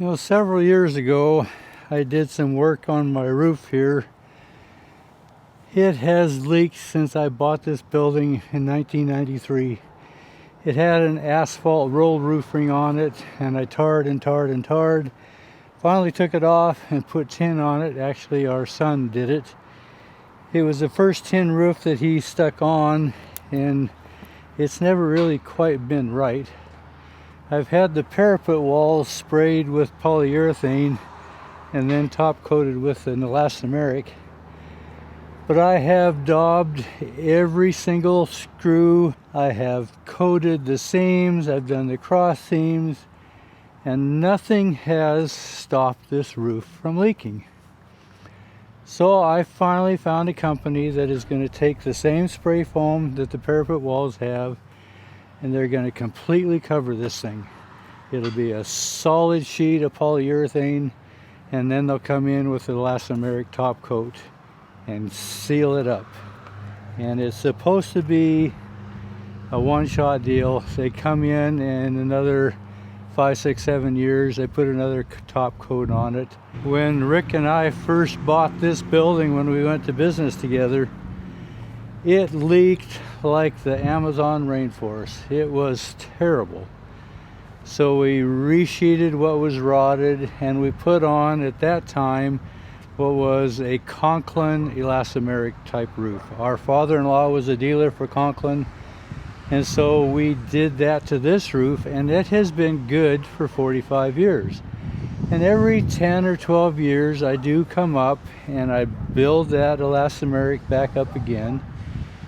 You know, several years ago, I did some work on my roof here. It has leaked since I bought this building in 1993. It had an asphalt rolled roofing on it, and I tarred and tarred and tarred. Finally took it off and put tin on it. Actually, our son did it. It was the first tin roof that he stuck on, and it's never really quite been right. I've had the parapet walls sprayed with polyurethane and then top coated with an elastomeric. But I have daubed every single screw. I have coated the seams. I've done the cross seams, and nothing has stopped this roof from leaking. So I finally found a company that is going to take the same spray foam that the parapet walls have, and they're going to completely cover this thing. It'll be a solid sheet of polyurethane, and then they'll come in with the elastomeric top coat and seal it up. And it's supposed to be a one-shot deal. They come in and another 5, 6, 7 years, they put another top coat on it. When Rick and I first bought this building, when we went to business together, it leaked like the Amazon rainforest. It was terrible. So we resheeted what was rotted, and we put on, at that time, what was a Conklin elastomeric type roof. Our father-in-law was a dealer for Conklin, and so we did that to this roof, and it has been good for 45 years. And every 10 or 12 years I do come up and I build that elastomeric back up again,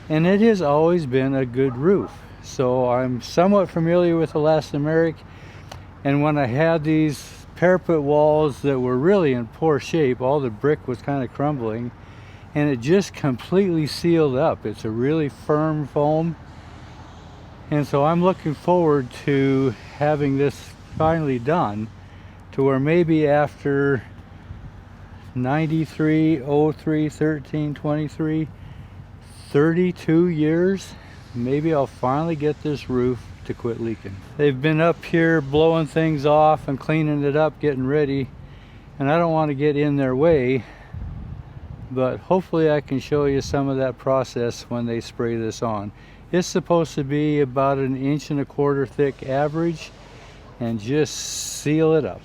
and it has always been a good roof. So I'm somewhat familiar with elastomeric, and when I had these parapet walls that were really in poor shape, all the brick was kind of crumbling, and it just completely sealed up. It's a really firm foam, and so I'm looking forward to having this finally done, to where maybe after 93, 03, 13, 23, 32 years, maybe I'll finally get this roof to quit leaking. They've been up here blowing things off and cleaning it up, getting ready, and I don't want to get in their way, but hopefully I can show you some of that process when they spray this on. It's supposed to be about 1.25 inches thick average, and just seal it up.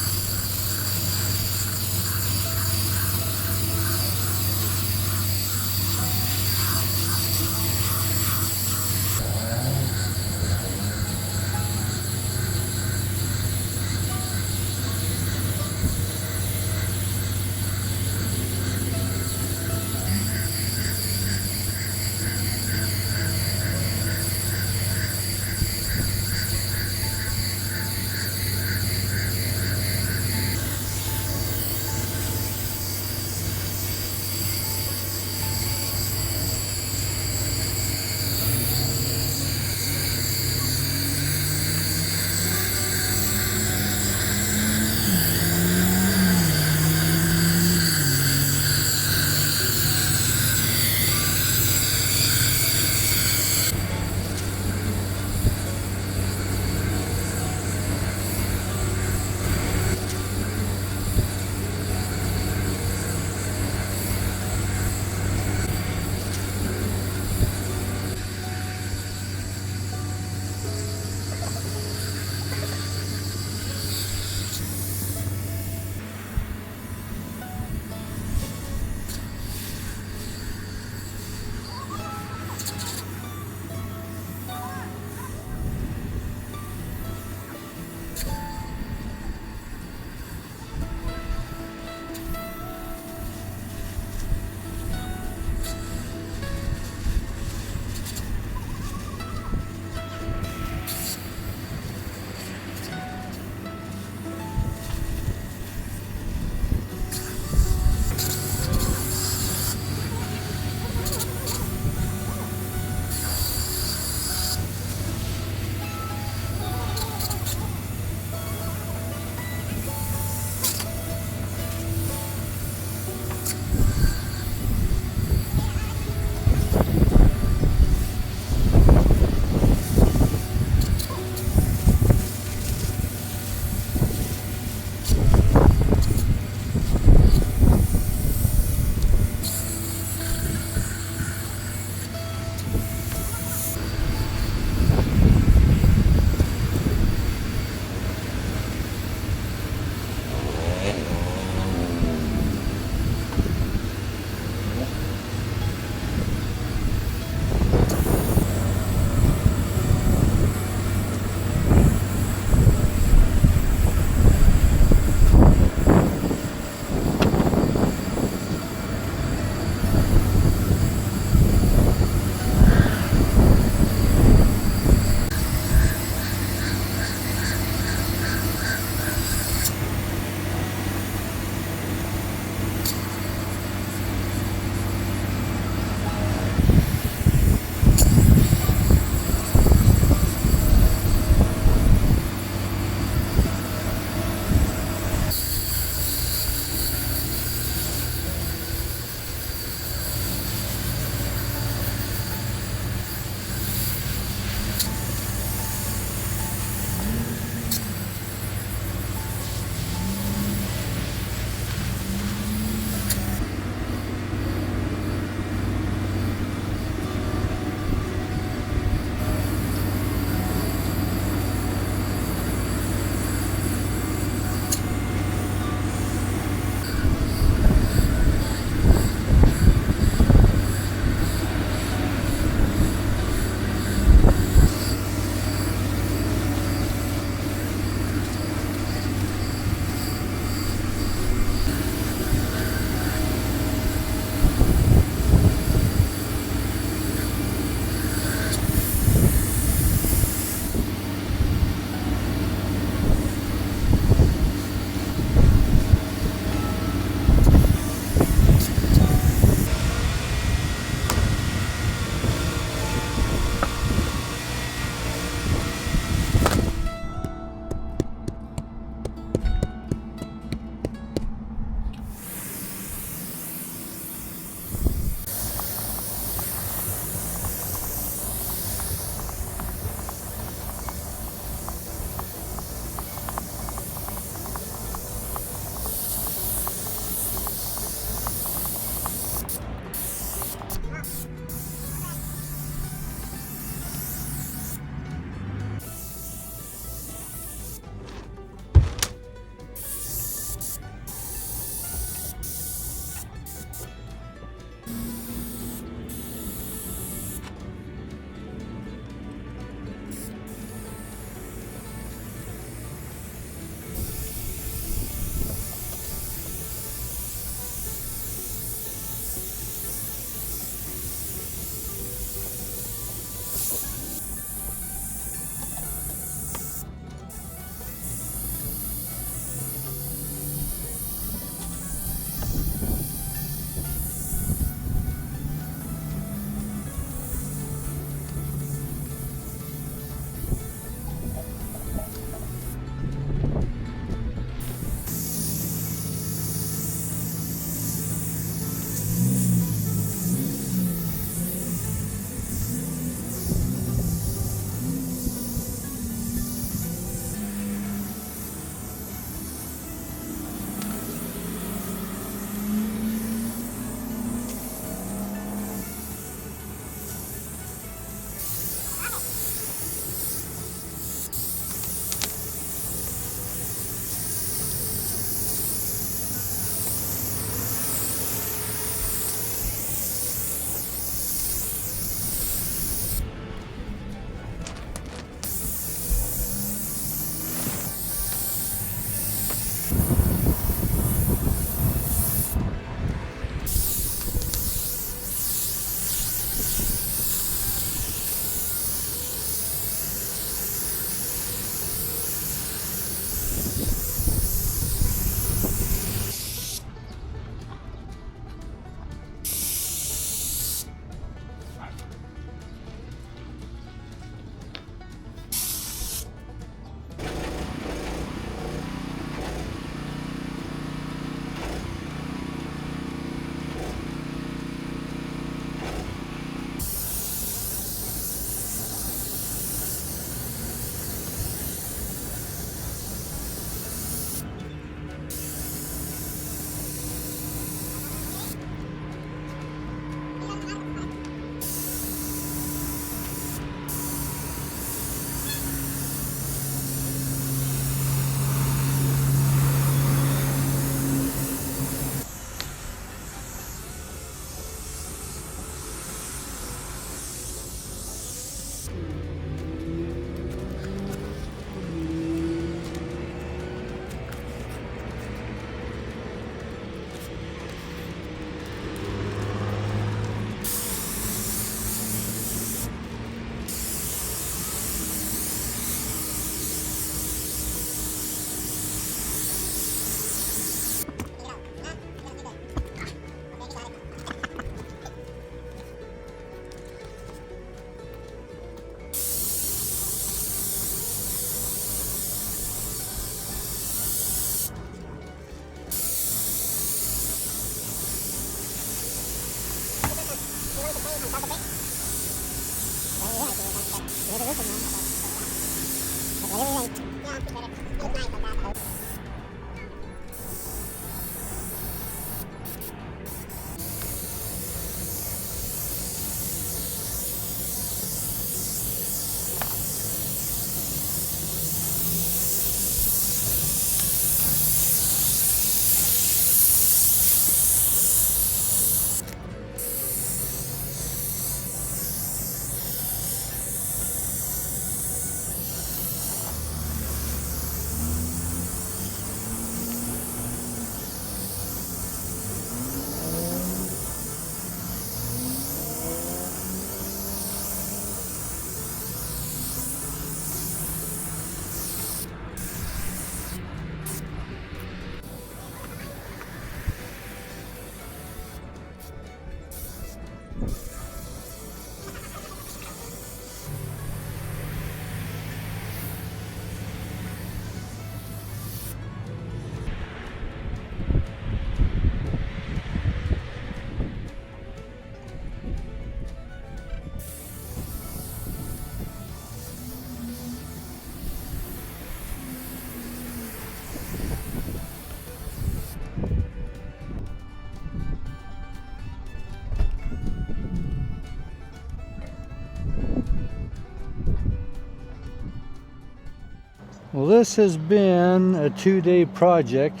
Well, this has been a 2-day project.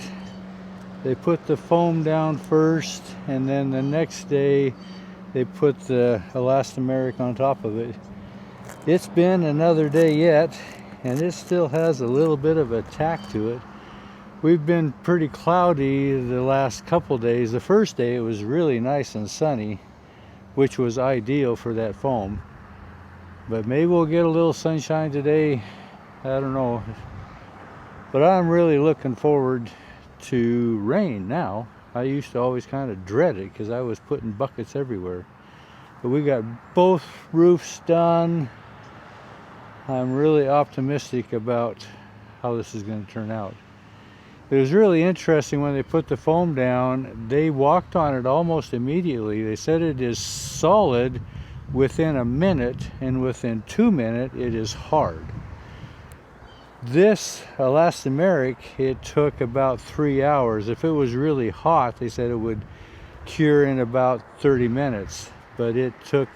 They put the foam down first, and then the next day they put the elastomeric on top of it. It's been another day yet, and it still has a little bit of a tack to it. We've been pretty cloudy the last couple days. The first day it was really nice and sunny, which was ideal for that foam. But maybe we'll get a little sunshine today. I don't know. But I'm really looking forward to rain now. I used to always kind of dread it because I was putting buckets everywhere. But we got both roofs done. I'm really optimistic about how this is going to turn out. It was really interesting when they put the foam down. They walked on it almost immediately. They said it is solid within a minute, and within 2 minutes it is hard. This elastomeric, it took about 3 hours. If it was really hot, they said it would cure in about 30 minutes. But it took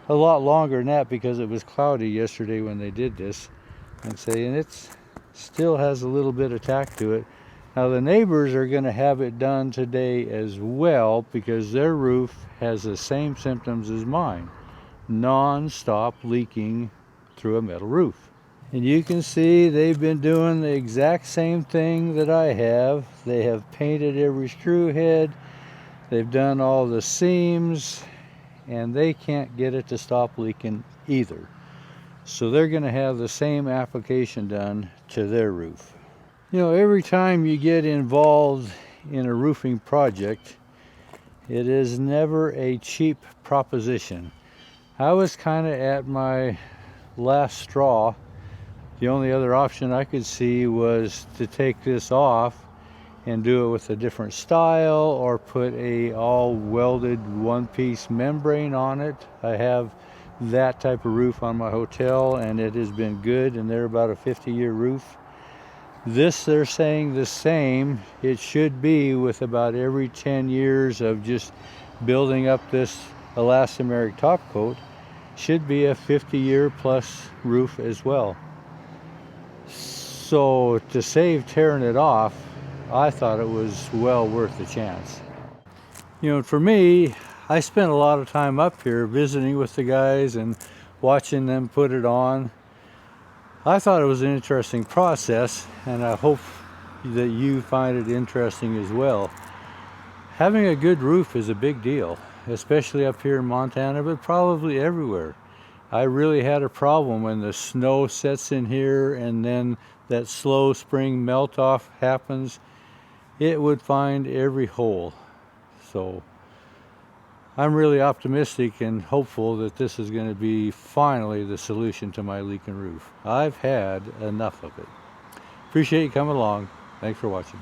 a lot longer than that because it was cloudy yesterday when they did this. And it still has a little bit of tack to it. Now the neighbors are going to have it done today as well because their roof has the same symptoms as mine. Non-stop leaking through a metal roof. And you can see they've been doing the exact same thing that I have. They have painted every screw head. They've done all the seams, and they can't get it to stop leaking either. So they're going to have the same application done to their roof. You know, every time you get involved in a roofing project, it is never a cheap proposition. I was kind of at my last straw. The only other option I could see was to take this off and do it with a different style or put a all welded one-piece membrane on it. I have that type of roof on my hotel, and it has been good, and they're about a 50-year roof. This, they're saying the same. It should be with about every 10 years of just building up this elastomeric top coat, should be a 50-year plus roof as well. So to save tearing it off, I thought it was well worth the chance. You know, for me, I spent a lot of time up here visiting with the guys and watching them put it on. I thought it was an interesting process, and I hope that you find it interesting as well. Having a good roof is a big deal, especially up here in Montana, but probably everywhere. I really had a problem when the snow sets in here and then that slow spring melt off happens. It would find every hole. So I'm really optimistic and hopeful that this is going to be finally the solution to my leaking roof. I've had enough of it. Appreciate you coming along. Thanks for watching.